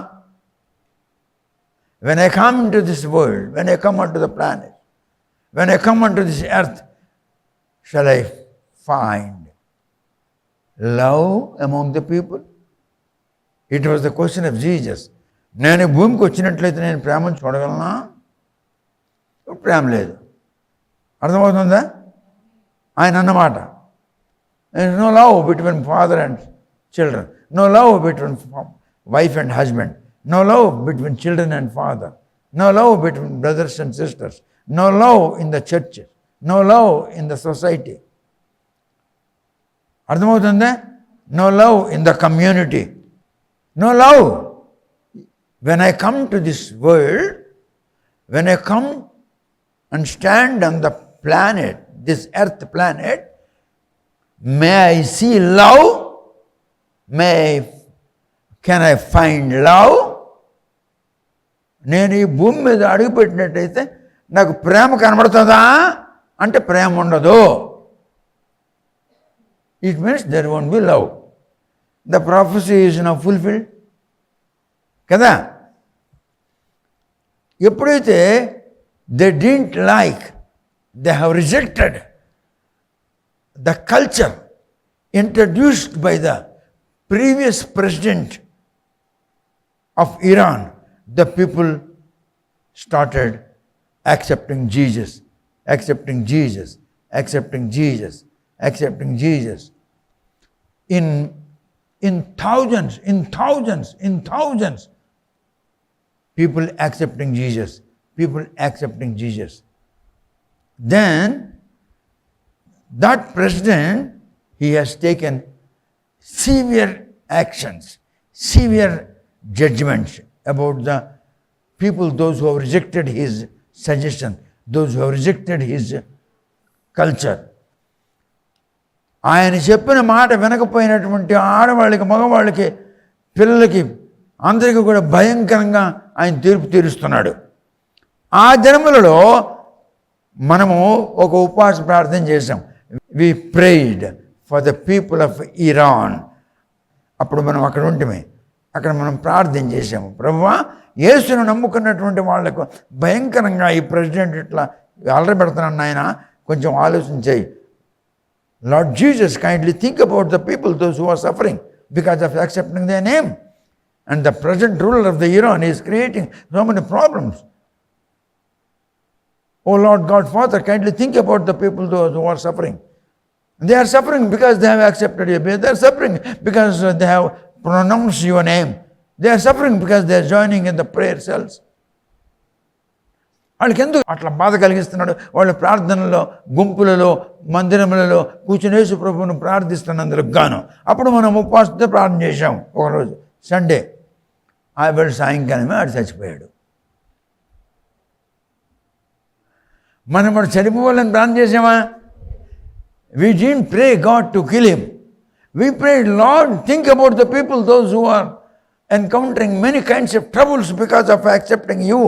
When I come into this world, when I come onto the planet, when I come onto this earth, shall I find love among the people? It was the question of Jesus. నేను భూమికి వచ్చినట్లయితే నేను ప్రేమను చూడగలనా? ప్రేమ లేదు. అర్థమవుతుందా? ఆయన అన్నమాట. There is no love between father and children, no love between wife and husband, no love between children and father, no love between brothers and sisters, no love in the church, no love in the society. అర్థమవుతుందా? No love in the community, no love. When I come to this world, when I come and stand on the planet, this earth planet, may I see love? Can I find love? నేను ఈ భూమి మీద అడుగుపెట్టినట్టయితే నాకు ప్రేమ కనబడుతుందా అంటే ప్రేమ ఉండదు. It means there won't be love. The ప్రొఫెసీ is now fulfilled కదా. ఎప్పుడైతే they didn't like, they have rejected the culture introduced by the previous president of Iran, the people started accepting Jesus. In thousands, people accepting Jesus. Then that president, he has taken severe actions, severe judgments about the people, those who have rejected his suggestion, those who have rejected his culture. ఆయన చెప్పిన మాట వినకపోయినటువంటి ఆడవాళ్ళకి, మగవాళ్ళకి, పిల్లలకి అందరికీ కూడా భయంకరంగా ఆయన తీర్పు తీరుస్తున్నాడు. ఆ దినములలో మనము ఒక ఉపవాస ప్రార్థన చేసాం. We prayed for the people of Iran. అప్పుడు మనం అక్కడ ఉంటమే, అక్కడ మనం ప్రార్థన చేసాము. ప్రభువా, యేసును నమ్ముకున్నటువంటి వాళ్లకు భయంకరంగా ఈ ప్రెసిడెంట్ ఇట్లా అల్లరి పెడుతున్నాను నాయన, కొంచెం ఆలోచన చేయి. Lord Jesus, kindly think about the people, those who are suffering because of accepting their name. And the present ruler of the Iran is creating so many problems. Oh Lord God Father, kindly think about the people, those who are suffering. They are suffering because they have accepted you. They are suffering because they have pronounced your name. They are suffering because they are joining in the prayer cells. వాళ్ళకి ఎందుకు అట్లా బాధ కలిగిస్తున్నాడు? వాళ్ళ ప్రార్థనలో, గుంపులలో, మందిరములలో కూర్చుని యేసు ప్రభువును ప్రార్థిస్తున్నందుకు గాను. అప్పుడు మనం ఉపవాసంతో ప్రార్థన చేశాం ఒకరోజు సండే. ఆ వేళ సాయంకాలమే ఆడు చచ్చిపోయాడు. మనం వాడు చనిపోవాలని ప్రార్థన చేసామా? We didn't pray God to kill him. We prayed, Lord, think about the people, those who are encountering many kinds of troubles because of accepting you.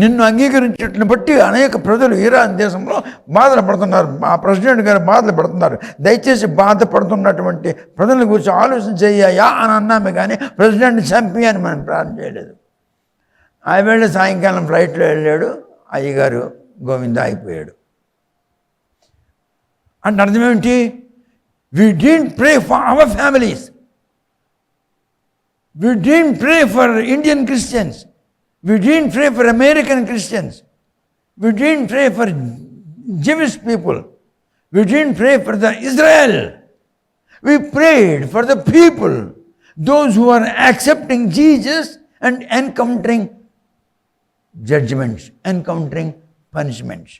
నిన్ను అంగీకరించట్ని బట్టి అనేక ప్రజలు ఇరాన్ దేశంలో బాధలు పడుతున్నారు. ఆ ప్రెసిడెంట్ గారు బాధలు పడుతున్నారు. దయచేసి బాధపడుతున్నటువంటి ప్రజల గురించి ఆలోచన చెయ్యా అని అన్నామే కానీ ప్రెసిడెంట్ చంపి అని మనం ప్రార్థన చేయలేదు. ఆ వేళ సాయంకాలం ఫ్లైట్లో వెళ్ళాడు. అయ్యగారు గోవింద అయిపోయాడు. అంటే అర్థం ఏమిటి? We didn't pray for our families. We didn't pray for Indian Christians. We didn't pray for American Christians. We didn't pray for Jewish people. We didn't pray for the Israel. We prayed for the people, those who are accepting Jesus and encountering judgments, encountering punishments.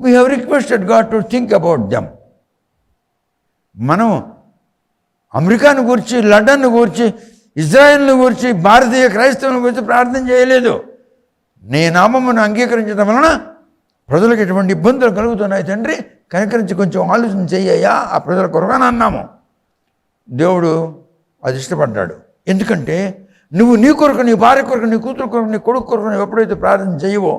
We have requested God to think about them. మనం అమెరికాను గురించి, లండన్ను గురించి, ఇజ్రాయెల్ను గురించి, భారతీయ క్రైస్తవుల గురించి ప్రార్థన చేయలేదు. నీ నామమును అంగీకరించడం వలన ప్రజలకు ఎటువంటి ఇబ్బందులు కలుగుతున్నాయి తండ్రి, కనికరించి కొంచెం ఆలోచన చెయ్యా ఆ ప్రజల కొరగానే అన్నాము. దేవుడు అది ఇష్టపడ్డాడు. ఎందుకంటే నువ్వు నీ కొరకు, నీ భార్య కొరకు, నీ కూతురు కొరకు, నీ కొడుకు కొరకు నువ్వు ఎప్పుడైతే ప్రార్థన చేయవో,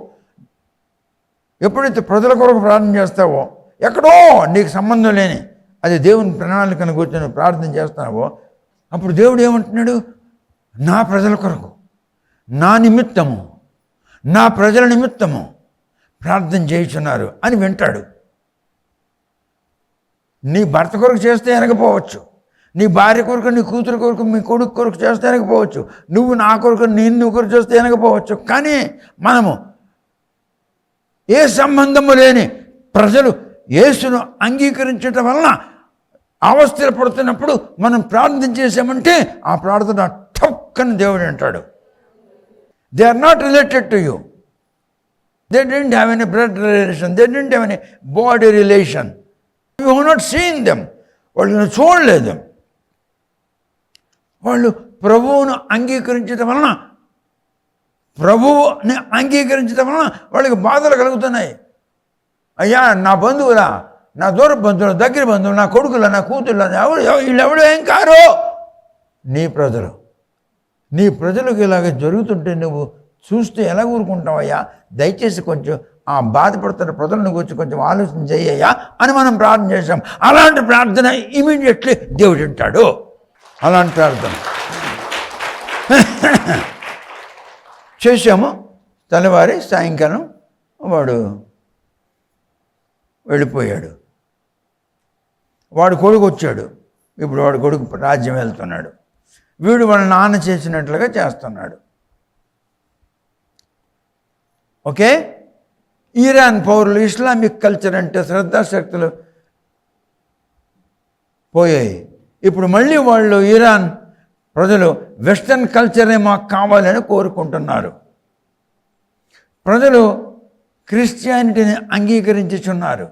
ఎప్పుడైతే ప్రజల కొరకు ప్రార్థన చేస్తావో, ఎక్కడో నీకు సంబంధం లేని అది దేవుని ప్రణాళికను గురించి నువ్వు ప్రార్థన చేస్తున్నావో, అప్పుడు దేవుడు ఏమంటున్నాడు? నా ప్రజల కొరకు, నా నిమిత్తము, నా ప్రజల నిమిత్తము ప్రార్థన చేయుచున్నారు అని వింటాడు. నీ భర్త కొరకు చేస్తే వెనకపోవచ్చు, నీ భార్య కొరకు, నీ కూతురు కొరకు, మీ కొడుకు కొరకు చేస్తే వెనకపోవచ్చు, నువ్వు నా కొరకు, నేను కొరకు చేస్తే వెనకపోవచ్చు. కానీ మనము ఏ సంబంధము లేని ప్రజలు యేసును అంగీకరించడం వలన అవస్థలు పడుతున్నప్పుడు మనం ప్రార్థన చేసామంటే ఆ ప్రార్థన ఠక్కని దేవుడు అంటాడు. They are not related to you. They don't have any blood relation. They don't have any body relation. You have not seen them. వాళ్ళని చూడలేదు. వాళ్ళు ప్రభువును అంగీకరించడం వలన, ప్రభువుని అంగీకరించడం వలన వాళ్ళకి బాధలు కలుగుతున్నాయి. అయ్యా నా బంధువులా, నా దూర బంధువులు, దగ్గర బంధువులు, నా కొడుకుల, నా కూతుర్ల, వీళ్ళెవడు ఏం కారు? నీ ప్రజలు. నీ ప్రజలకు ఇలాగ జరుగుతుంటే నువ్వు చూస్తే ఎలా ఊరుకుంటావయ్యా? దయచేసి కొంచెం ఆ బాధపడుతున్న ప్రజలను గురించి కొంచెం ఆలోచన చెయ్యయ్యా అని మనం ప్రార్థన చేశాం. అలాంటి ప్రార్థన ఇమీడియట్లీ దేవుడు వింటాడు. అలాంటి ప్రార్థన చేశాము. తెల్లవారి సాయంకాలం వాడు వెళ్ళిపోయాడు. వాడు కొడుకు వచ్చాడు. ఇప్పుడు వాడు కొడుకు రాజ్యం వెళ్తున్నాడు. వీడు వాళ్ళ నాన్న చేసినట్లుగా చేస్తున్నాడు. ఓకే, ఇరాన్ పౌరులు ఇస్లామిక్ కల్చర్ అంటే శ్రద్ధాశక్తులు పోయాయి. ఇప్పుడు మళ్ళీ వాళ్ళు ఇరాన్ ప్రజలు వెస్టర్న్ కల్చరే మాకు కావాలని కోరుకుంటున్నారు. ప్రజలు క్రిస్టియానిటీని అంగీకరించుచున్నారు.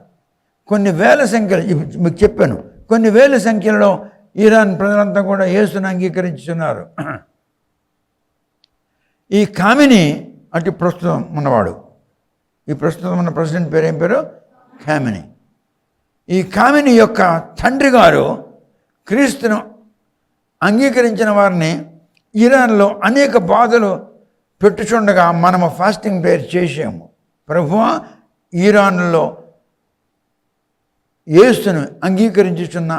కొన్ని వేల సంఖ్యలో, మీకు చెప్పాను, కొన్ని వేల సంఖ్యలో ఇరాన్ ప్రజలంతా కూడా యేసుని అంగీకరించుచున్నారు. ఈ ఖామినీ అంటే ప్రస్తుతం ఉన్నవాడు, ఈ ప్రస్తుతం ఉన్న ప్రెసిడెంట్ పేరు ఏం పేరు? ఖామినీ. ఈ ఖామినీ యొక్క తండ్రి గారు క్రీస్తును అంగీకరించిన వారిని ఇరాన్లో అనేక బాధలు పెట్టుచుండగా మనము ఫాస్టింగ్ ప్రేయర్ చేసాము. ప్రభువా, ఇరాన్లో యేసును అంగీకరించుచున్న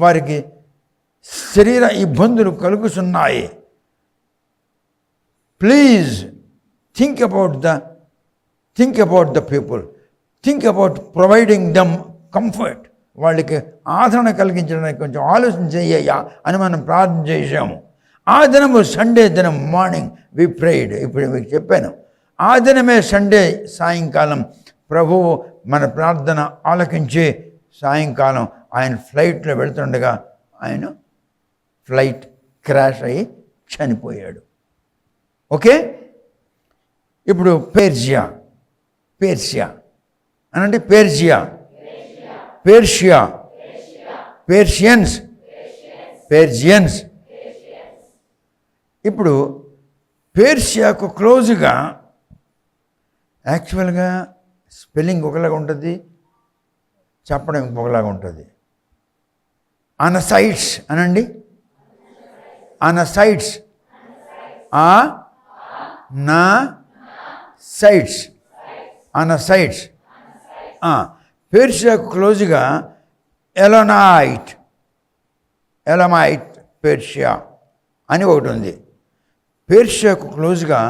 వారికి శరీర ఇబ్బందులు కలుగుతున్నాయి. Please think about the people. Think about providing them comfort. వాళ్ళకి ఆదరణ కలిగించడానికి కొంచెం ఆలోచన చెయ్యయ్యా అని మనం ప్రార్థన చేసాము. ఆ దినము సండే దినం మార్నింగ్ వి ప్రేయిడ్. ఇప్పుడు మీకు చెప్పాను, ఆ దినమే సండే సాయంకాలం ప్రభువు మన ప్రార్థన ఆలకించి సాయంకాలం ఆయన ఫ్లైట్లో వెళ్తుండగా ఆయన ఫ్లైట్ క్రాష్ అయ్యి చనిపోయాడు. ఓకే, ఇప్పుడు పేర్షియా అని అంటే పేర్షియన్స్. ఇప్పుడు పేర్షియాకు క్లోజ్గా యాక్చువల్గా స్పెల్లింగ్ ఒకలాగా ఉంటుంది, చెప్పడం ఇంకొకలాగా ఉంటుంది. అనసైడ్స్ అనండి, అనసైడ్స్, అనసైడ్స్. పేర్షియాకు క్లోజ్గా ఎలమైట్ పేర్షియా అని ఒకటి ఉంది. పేర్షియాకు క్లోజ్గా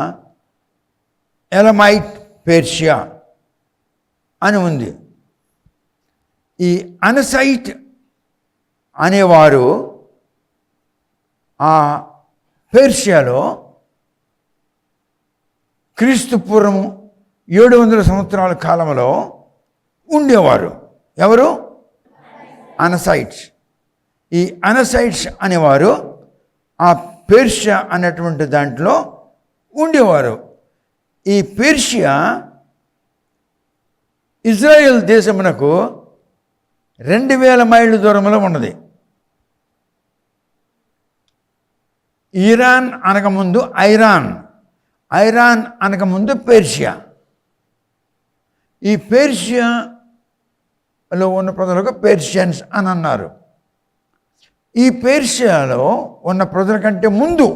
ఎలమైట్ పేర్షియా అని ఉంది. ఈ అనసైట్ అనేవారు ఆ పేర్షియాలో క్రీస్తు పూర్వం 700 సంవత్సరాల కాలంలో ఉండేవారు. ఎవరు? అనసైట్స్. ఈ అనసైట్స్ అనేవారు ఆ పేర్షియా అనేటువంటి దాంట్లో ఉండేవారు. ఈ పేర్షియా ఇజ్రాయెల్ దేశమునకు 2000 మైళ్ళ దూరంలో ఉన్నది. ఇరాన్ అనకముందు ఐరాన్ అనకముందు పేర్షియా. ఈ పేర్షియాలో ఉన్న ప్రజలకు పేర్షియన్స్ అని అన్నారు. ఈ పేర్షియాలో ఉన్న ప్రజల కంటే ముందు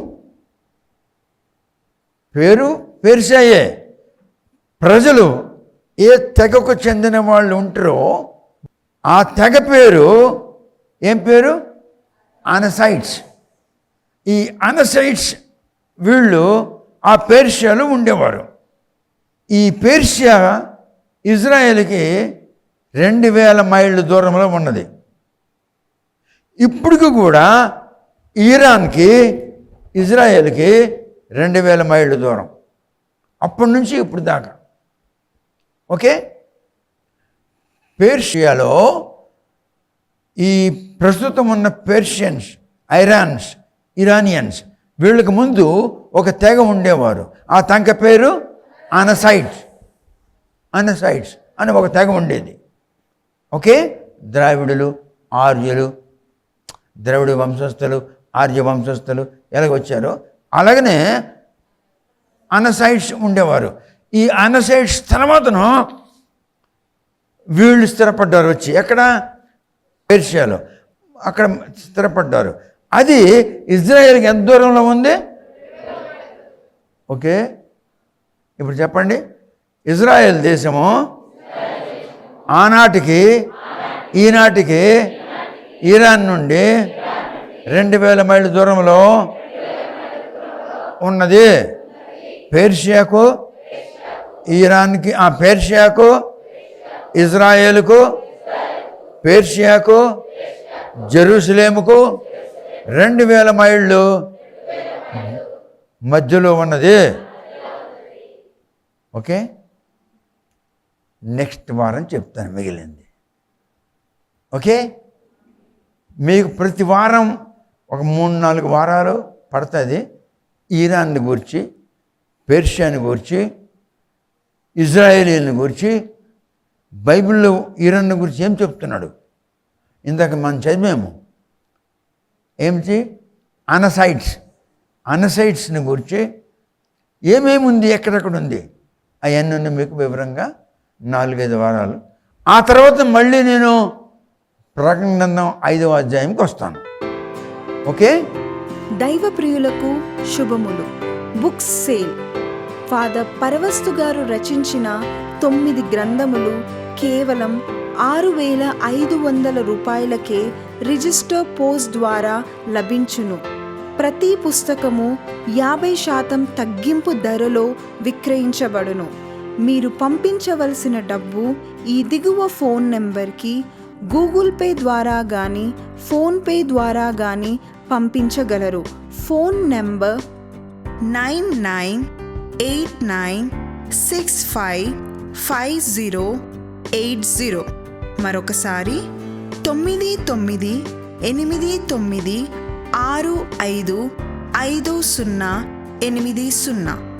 పేరు పేర్షియాయే. ప్రజలు ఏ తెగకు చెందిన వాళ్ళు ఉంటారో ఆ తెగ పేరు ఏం పేరు? అనసైట్స్. ఈ అనసైట్స్ వీళ్ళు ఆ పేర్షియాలో ఉండేవారు. ఈ పేర్షియా ఇజ్రాయెల్కి 2000 మైళ్ళ దూరంలో ఉన్నది. ఇప్పటికి కూడా ఇరాన్కి ఇజ్రాయెల్కి 2000 మైళ్ళ దూరం, అప్పటి నుంచి ఇప్పుడు దాకా. ఓకే, పేర్షియాలో ఈ ప్రస్తుతం ఉన్న పేర్షియన్స్, ఇరానియన్స్ వీళ్ళకి ముందు ఒక తెగ ఉండేవారు. ఆ తెగ పేరు అనసైట్స్ అని ఒక తెగ ఉండేది. ఓకే, ద్రావిడులు, ఆర్యులు, ద్రవిడ వంశస్థులు, ఆర్య వంశస్థులు ఎలాగ వచ్చారో అలాగనే అనసైట్స్ ఉండేవారు. ఈ అనసైట్స్ తర్వాతను వీళ్ళు స్థిరపడ్డారు వచ్చి ఎక్కడ? పేర్షియాలో. అక్కడ స్థిరపడ్డారు. అది ఇజ్రాయెల్కి ఎంత దూరంలో ఉంది? ఓకే, ఇప్పుడు చెప్పండి. ఇజ్రాయెల్ దేశము ఆనాటికి ఈనాటికి ఇరాన్ నుండి 2000 మైళ్ళ దూరంలో ఉన్నది. పేర్షియాకు, ఇరాన్కి, పేర్షియాకు, ఇజ్రాయేలుకు, పేర్షియాకు, జెరూసలేముకు 2000 మైళ్ళు మధ్యలో ఉన్నది. ఓకే, నెక్స్ట్ వారం చెప్తాను మిగిలింది. ఓకే, మీకు ప్రతి వారం ఒక 3-4 వారాలు పడుతుంది ఇరాన్ని గురించి, పేర్షియాని గురించి, ఇజ్రాయేలీని గురించి. బైబిల్లో ఇరాన్ గురించి ఏం చెప్తున్నాడు? ఇందాక మనం చదివాము. ఏమిటి? అనసైట్స్ని గురించి ఏమేమి ఉంది, ఎక్కడెక్కడ ఉంది, అవన్నీ మీకు వివరంగా 4-5 వారాలు. ఆ తర్వాత మళ్ళీ నేను ప్రకటన గ్రంథం 5వ అధ్యాయంకి వస్తాను. ఓకే, దైవ ప్రియులకు శుభములు. Books sale. ఫాదర్ పరవస్తు గారు రచించిన 9 గ్రంథములు కేవలం 6,500 రూపాయలకే రిజిస్టర్ పోస్ట్ ద్వారా లభించును. ప్రతి పుస్తకము 50% తగ్గింపు ధరలో విక్రయించబడును. మీరు పంపించవలసిన డబ్బు ఈ దిగువ ఫోన్ నెంబర్కి గూగుల్ పే ద్వారా కానీ ఫోన్పే ద్వారా కానీ పంపించగలరు. Phone number 998965 5080. మరొకసారి 9989655080.